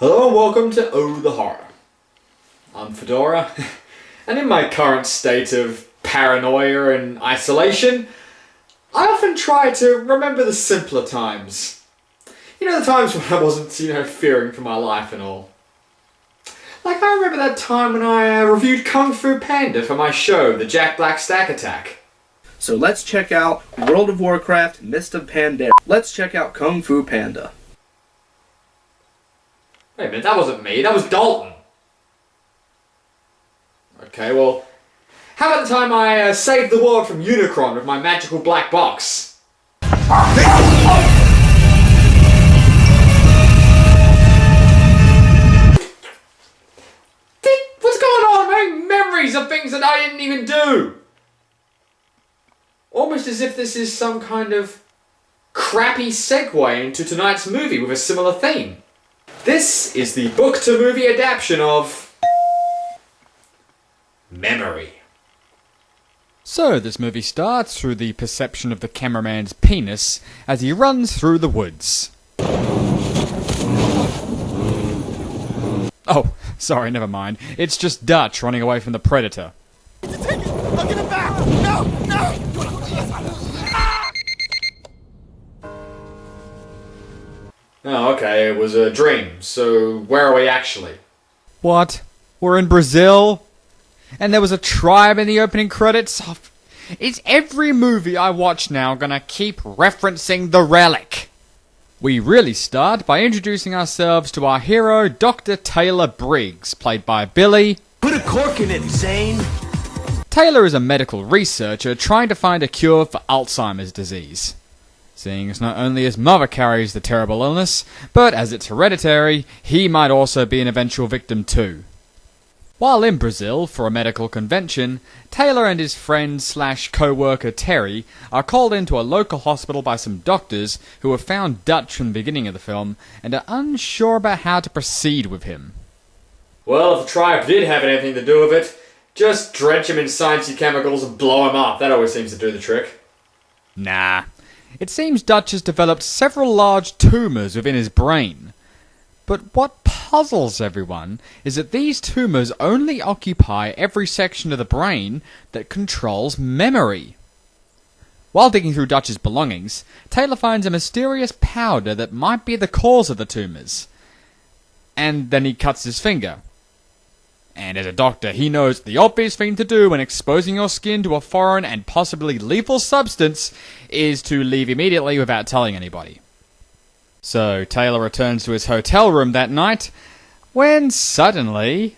Hello and welcome to Oh the Horror. I'm Fedora, and in my current state of paranoia and isolation, I often try to remember the simpler times. You know, the times when I wasn't, fearing for my life and all. Like, I remember that time when I reviewed Kung Fu Panda for my show, The Jack Black Stack Attack. So let's check out World of Warcraft, Mist of Pandaria. Let's check out Kung Fu Panda. Wait a minute, that wasn't me, that was Dalton. Okay, well, how about the time I saved the world from Unicron with my magical black box? What's going on? I'm having memories of things that I didn't even do. Almost as if this is some kind of crappy segue into tonight's movie with a similar theme. This is the book-to-movie adaptation of Memory. So, this movie starts through the perception of the cameraman's penis as he runs through the woods. Oh, sorry, never mind. It's just Dutch running away from the predator. I'll get him back! No! No! Oh, okay, it was a dream. So, where are we actually? What? We're in Brazil? And there was a tribe in the opening credits? Is every movie I watch now gonna keep referencing the relic? We really start by introducing ourselves to our hero, Dr. Taylor Briggs, played by Billy. Put a cork in it, Zane! Taylor is a medical researcher trying to find a cure for Alzheimer's disease. Seeing as not only his mother carries the terrible illness, but as it's hereditary, he might also be an eventual victim too. While in Brazil for a medical convention, Taylor and his friend/co-worker Terry are called into a local hospital by some doctors who have found Dutch from the beginning of the film and are unsure about how to proceed with him. Well, if the tribe did have anything to do with it, just drench him in sciencey chemicals and blow him up. That always seems to do the trick. Nah. It seems Dutch has developed several large tumours within his brain. But what puzzles everyone is that these tumours only occupy every section of the brain that controls memory. While digging through Dutch's belongings, Taylor finds a mysterious powder that might be the cause of the tumours. And then he cuts his finger. And as a doctor, he knows the obvious thing to do when exposing your skin to a foreign and possibly lethal substance is to leave immediately without telling anybody. So Taylor returns to his hotel room that night, when suddenly...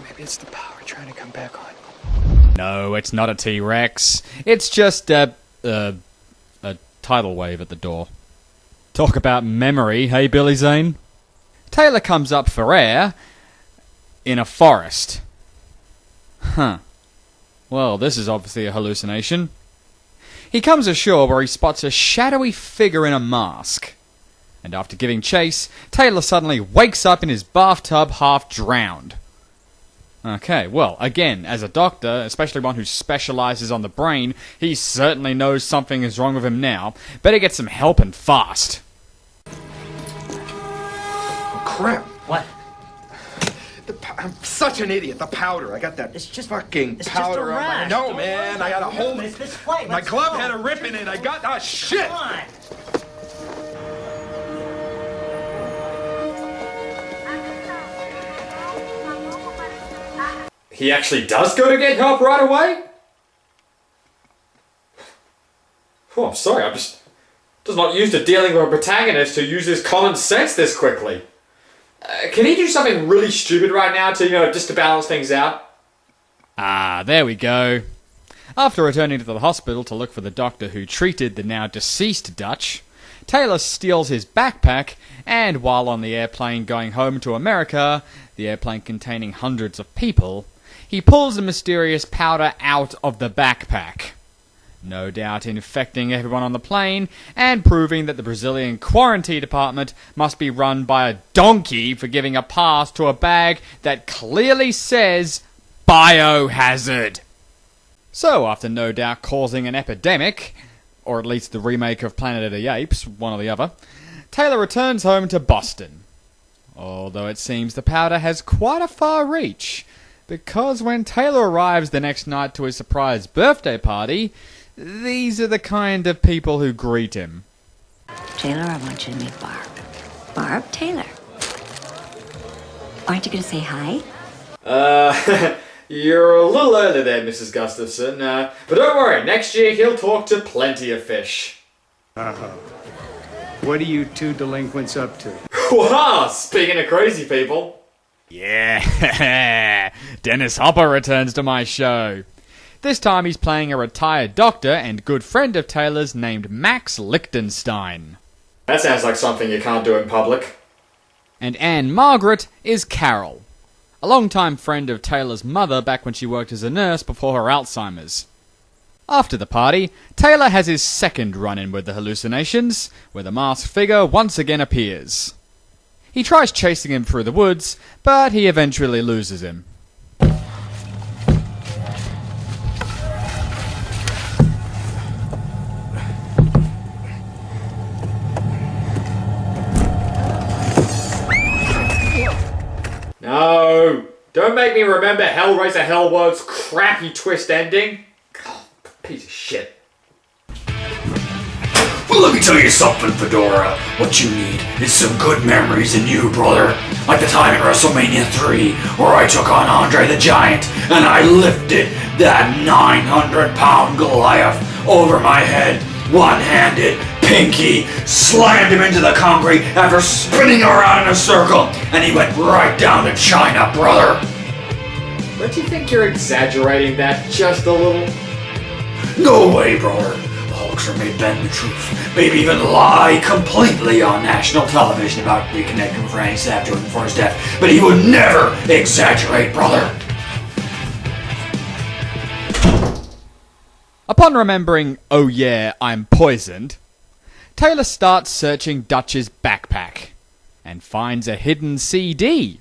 Maybe it's the power trying to come back on. No, it's not a T-Rex. It's just a tidal wave at the door. Talk about memory, hey Billy Zane? Taylor comes up for air in a forest. Huh. Well, this is obviously a hallucination. He comes ashore where he spots a shadowy figure in a mask. And after giving chase, Taylor suddenly wakes up in his bathtub half drowned. Okay, well, again, as a doctor, especially one who specialises on the brain, he certainly knows something is wrong with him now. Better get some help and fast. Oh, crap! What? I'm such an idiot. The powder. I got that It's just fucking it's powder just a on my... rash. No, Don't man. worry I got a about it. hole... Remember, it's this fight. My Let's glove go. had a rip in it. I got... Ah, shit! Come on. He actually does go to get help right away? Oh, I'm sorry, I'm just not used to dealing with a protagonist who uses common sense this quickly. Can he do something really stupid right now to, just to balance things out? Ah, there we go. After returning to the hospital to look for the doctor who treated the now deceased Dutch, Taylor steals his backpack, and while on the airplane going home to America, the airplane containing hundreds of people, he pulls the mysterious powder out of the backpack. no doubt infecting everyone on the plane and proving that the Brazilian quarantine department must be run by a donkey for giving a pass to a bag that clearly says biohazard. So, after no doubt causing an epidemic, or at least the remake of Planet of the Apes, one or the other, Taylor returns home to Boston. Although it seems the powder has quite a far reach, because when Taylor arrives the next night to his surprise birthday party, these are the kind of people who greet him. Taylor, I want you to meet Barb. Barb? Taylor. Aren't you going to say hi? You're a little early there, Mrs. Gustafson. But don't worry, next year he'll talk to plenty of fish. What are you two delinquents up to? Wow, speaking of crazy people. Yeah, Dennis Hopper returns to my show. This time he's playing a retired doctor and good friend of Taylor's named Max Lichtenstein. That sounds like something you can't do in public. And Ann-Margret is Carol, a longtime friend of Taylor's mother back when she worked as a nurse before her Alzheimer's. After the party, Taylor has his second run-in with the hallucinations, where the masked figure once again appears. He tries chasing him through the woods, but he eventually loses him. No, don't make me remember Hellraiser Hellworld's crappy twist ending. God, piece of shit. Well, let me tell you something, Fedora. What you need is some good memories in you, brother. Like the time in WrestleMania 3, where I took on Andre the Giant, and I lifted that 900-pound Goliath over my head, one-handed, pinky, slammed him into the concrete after spinning around in a circle, and he went right down to China, brother. Don't you think you're exaggerating that just a little? No way, brother. The Hulkster may bend the truth, maybe even lie completely on national television about reconnecting with Randy Savage before his death, but he would never exaggerate, brother. Upon remembering, oh yeah, I'm poisoned, Taylor starts searching Dutch's backpack and finds a hidden CD.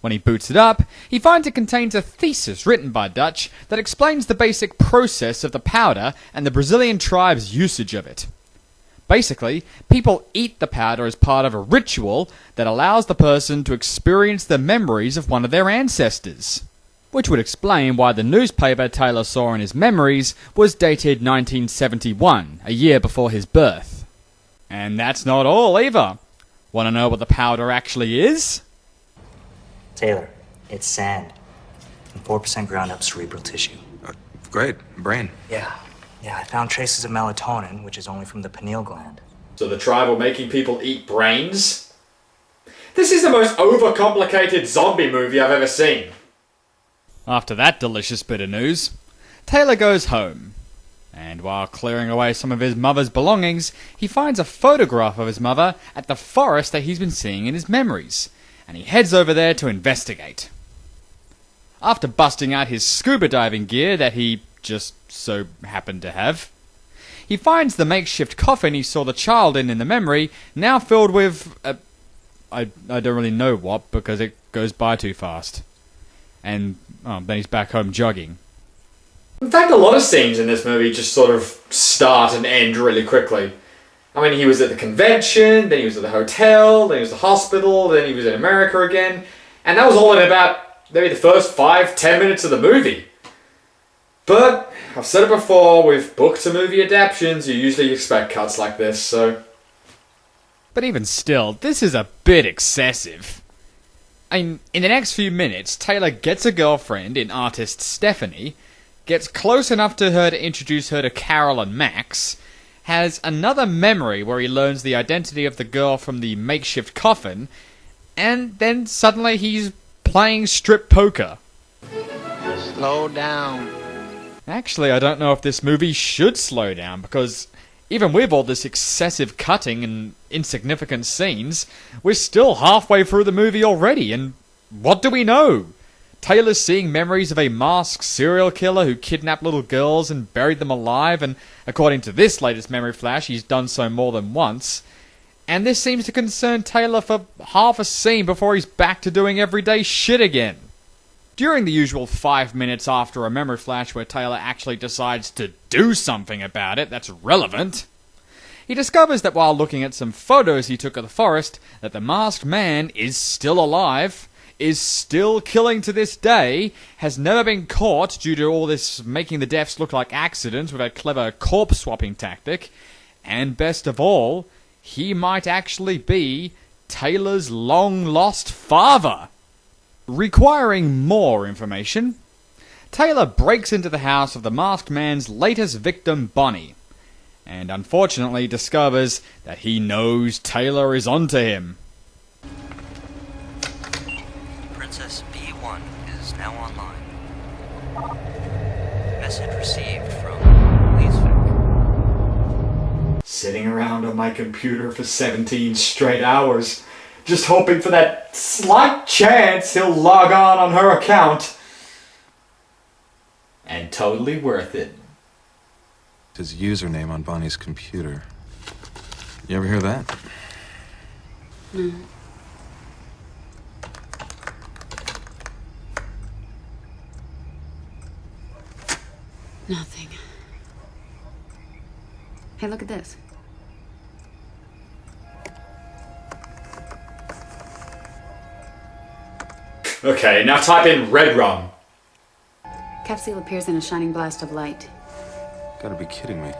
When he boots it up, he finds it contains a thesis written by Dutch that explains the basic process of the powder and the Brazilian tribe's usage of it. Basically, people eat the powder as part of a ritual that allows the person to experience the memories of one of their ancestors. Which would explain why the newspaper Taylor saw in his memories was dated 1971, a year before his birth. And that's not all either. Want to know what the powder actually is? Taylor, it's sand. And 4% ground up cerebral tissue. Great. Brain. Yeah, I found traces of melatonin, which is only from the pineal gland. So the tribe are making people eat brains? This is the most overcomplicated zombie movie I've ever seen. After that delicious bit of news, Taylor goes home. And while clearing away some of his mother's belongings, he finds a photograph of his mother at the forest that he's been seeing in his memories, and he heads over there to investigate. After busting out his scuba diving gear that he just so happened to have, he finds the makeshift coffin he saw the child in the memory now filled with I don't really know what, because it goes by too fast. And then he's back home jogging. In fact, a lot of scenes in this movie just sort of start and end really quickly. I mean, he was at the convention, then he was at the hotel, then he was at the hospital, then he was in America again, and that was all in about maybe the first 5-10 minutes of the movie. But, I've said it before, with book-to-movie adaptations, you usually expect cuts like this, so... But even still, this is a bit excessive. In the next few minutes, Taylor gets a girlfriend in artist Stephanie, gets close enough to her to introduce her to Carol and Max, has another memory where he learns the identity of the girl from the makeshift coffin, and then suddenly he's playing strip poker. Slow down. Actually, I don't know if this movie should slow down, because even with all this excessive cutting and insignificant scenes, we're still halfway through the movie already, and what do we know? Taylor's seeing memories of a masked serial killer who kidnapped little girls and buried them alive, and according to this latest memory flash, he's done so more than once. And this seems to concern Taylor for half a scene before he's back to doing everyday shit again. During the usual 5 minutes after a memory flash where Taylor actually decides to do something about it that's relevant, he discovers that while looking at some photos he took of the forest, that the masked man is still alive, is still killing to this day, has never been caught due to all this making the deaths look like accidents with a clever corpse swapping tactic, and best of all, he might actually be Taylor's long-lost father. Requiring more information, Taylor breaks into the house of the masked man's latest victim, Bonnie, and unfortunately discovers that he knows Taylor is onto him. Princess B1 is now online. Message received from Leesvik. Sitting around on my computer for 17 straight hours, just hoping for that slight chance he'll log on her account. And totally worth it. His username on Bonnie's computer. You ever hear that? No. Nothing. Hey, look at this. Okay, now type in red rum. Capsule appears in a shining blast of light. Gotta be kidding me.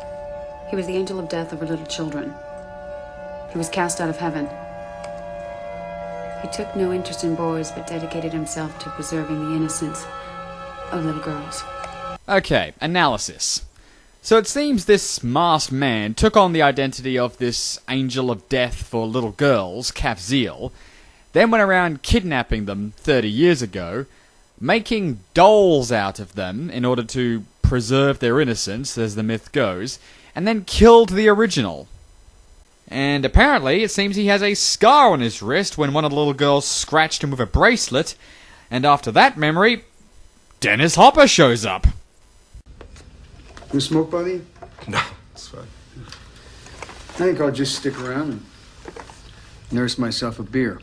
He was the angel of death over little children. He was cast out of heaven. He took no interest in boys, but dedicated himself to preserving the innocence of little girls. Okay, analysis. So it seems this masked man took on the identity of this angel of death for little girls, Kafziel, then went around kidnapping them 30 years ago, making dolls out of them in order to preserve their innocence, as the myth goes, and then killed the original. And apparently, it seems he has a scar on his wrist when one of the little girls scratched him with a bracelet, and after that memory, Dennis Hopper shows up. You smoke, buddy? No, it's fine. I think I'll just stick around and nurse myself a beer.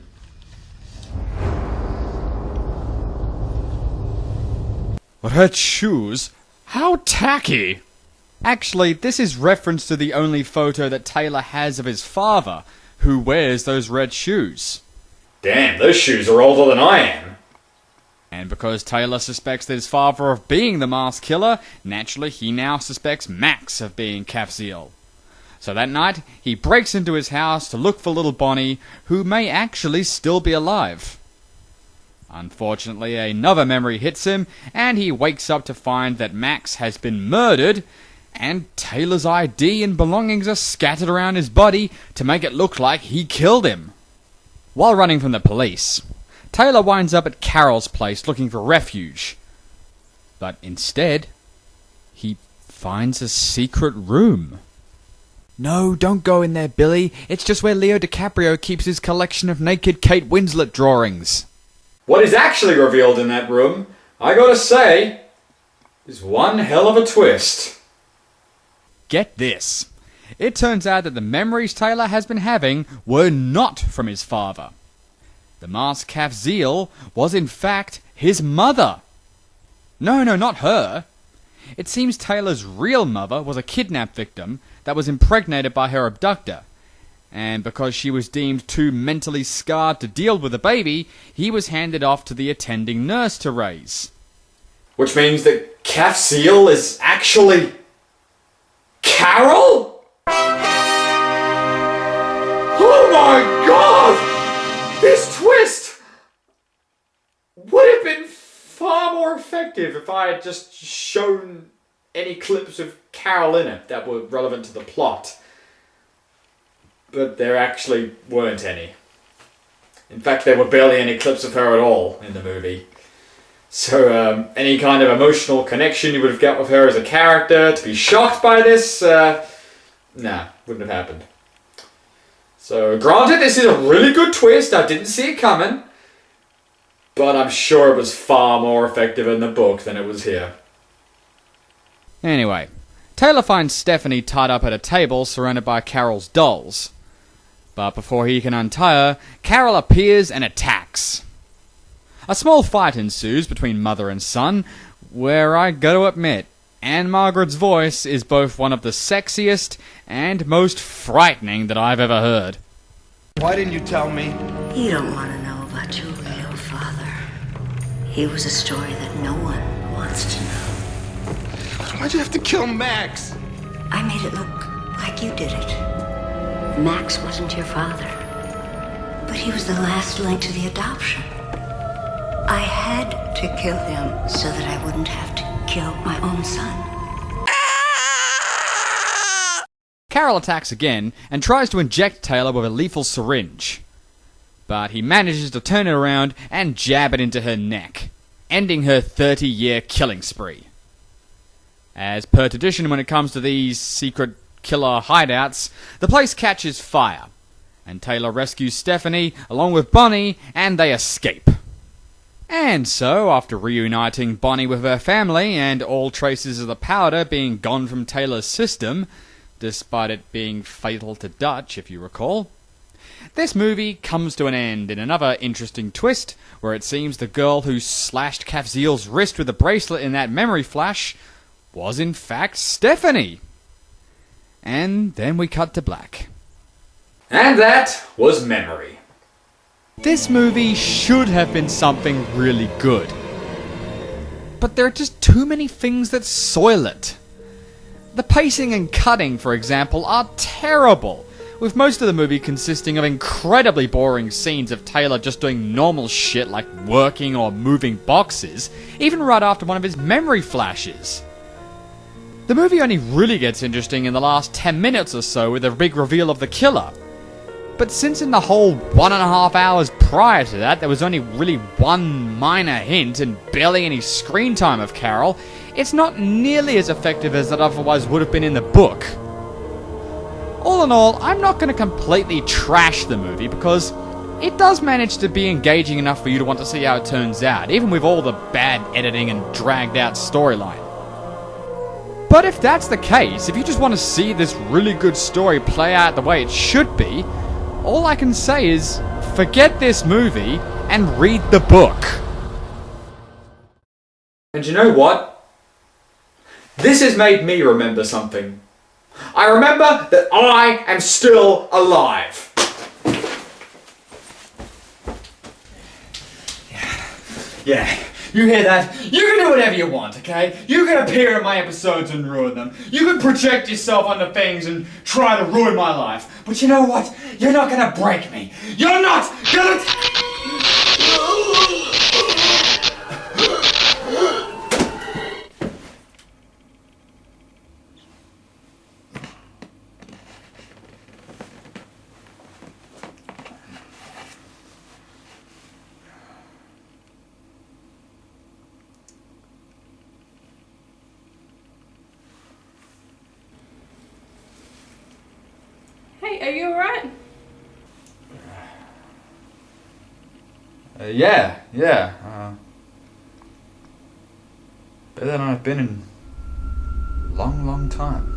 Red shoes? How tacky! Actually, this is reference to the only photo that Taylor has of his father, who wears those red shoes. Damn, those shoes are older than I am. And because Taylor suspects his father of being the masked killer, naturally he now suspects Max of being Kafziel. So that night, he breaks into his house to look for little Bonnie, who may actually still be alive. Unfortunately, another memory hits him, and he wakes up to find that Max has been murdered, and Taylor's ID and belongings are scattered around his body to make it look like he killed him. While running from the police, Taylor winds up at Carol's place looking for refuge. But instead, he finds a secret room. No, don't go in there, Billy. It's just where Leo DiCaprio keeps his collection of naked Kate Winslet drawings. What is actually revealed in that room, I gotta say, is one hell of a twist. Get this. It turns out that the memories Taylor has been having were not from his father. The masked Kafziel was in fact his mother. No, not her. It seems Taylor's real mother was a kidnap victim that was impregnated by her abductor. And because she was deemed too mentally scarred to deal with the baby, he was handed off to the attending nurse to raise. Which means that Kafziel is actually Carol? Oh my god! This twist would have been far more effective if I had just shown any clips of Carol in it that were relevant to the plot. But there actually weren't any. In fact, there were barely any clips of her at all in the movie. So any kind of emotional connection you would have got with her as a character, to be shocked by this, nah, wouldn't have happened. So granted, this is a really good twist, I didn't see it coming. but I'm sure it was far more effective in the book than it was here. Anyway, Taylor finds Stephanie tied up at a table surrounded by Carol's dolls. But before he can untie her, Carol appears and attacks. A small fight ensues between mother and son, where I gotta admit, Ann-Margret's voice is both one of the sexiest and most frightening that I've ever heard. Why didn't you tell me? You don't want to know about your real father. He was a story that no one wants to know. Why'd you have to kill Max? I made it look like you did it. Max wasn't your father, but he was the last link to the adoption. I had to kill him so that I wouldn't have to kill my own son. Carol attacks again and tries to inject Taylor with a lethal syringe. But he manages to turn it around and jab it into her neck, ending her 30-year killing spree. As per tradition when it comes to these secret killer hideouts, the place catches fire, and Taylor rescues Stephanie along with Bonnie, and they escape. And so, after reuniting Bonnie with her family and all traces of the powder being gone from Taylor's system, despite it being fatal to Dutch, if you recall, this movie comes to an end in another interesting twist, where it seems the girl who slashed Cafziel's wrist with a bracelet in that memory flash was in fact Stephanie. And then we cut to black. And that was Memory. This movie should have been something really good. But there are just too many things that soil it. The pacing and cutting, for example, are terrible, with most of the movie consisting of incredibly boring scenes of Taylor just doing normal shit like working or moving boxes, even right after one of his memory flashes. The movie only really gets interesting in the last 10 minutes or so with a big reveal of the killer. But since in the whole 1.5 hours prior to that there was only really one minor hint and barely any screen time of Carol, it's not nearly as effective as it otherwise would have been in the book. All in all, I'm not going to completely trash the movie because it does manage to be engaging enough for you to want to see how it turns out, even with all the bad editing and dragged out storyline. But if that's the case, if you just want to see this really good story play out the way it should be, all I can say is, forget this movie and read the book. And you know what? This has made me remember something. I remember that I am still alive. Yeah. You hear that? You can do whatever you want, okay? You can appear in my episodes and ruin them. You can project yourself onto things and try to ruin my life. But you know what? You're not gonna break me. You're not gonna... Hey, are you alright? Yeah. Better than I've been in a long, long time.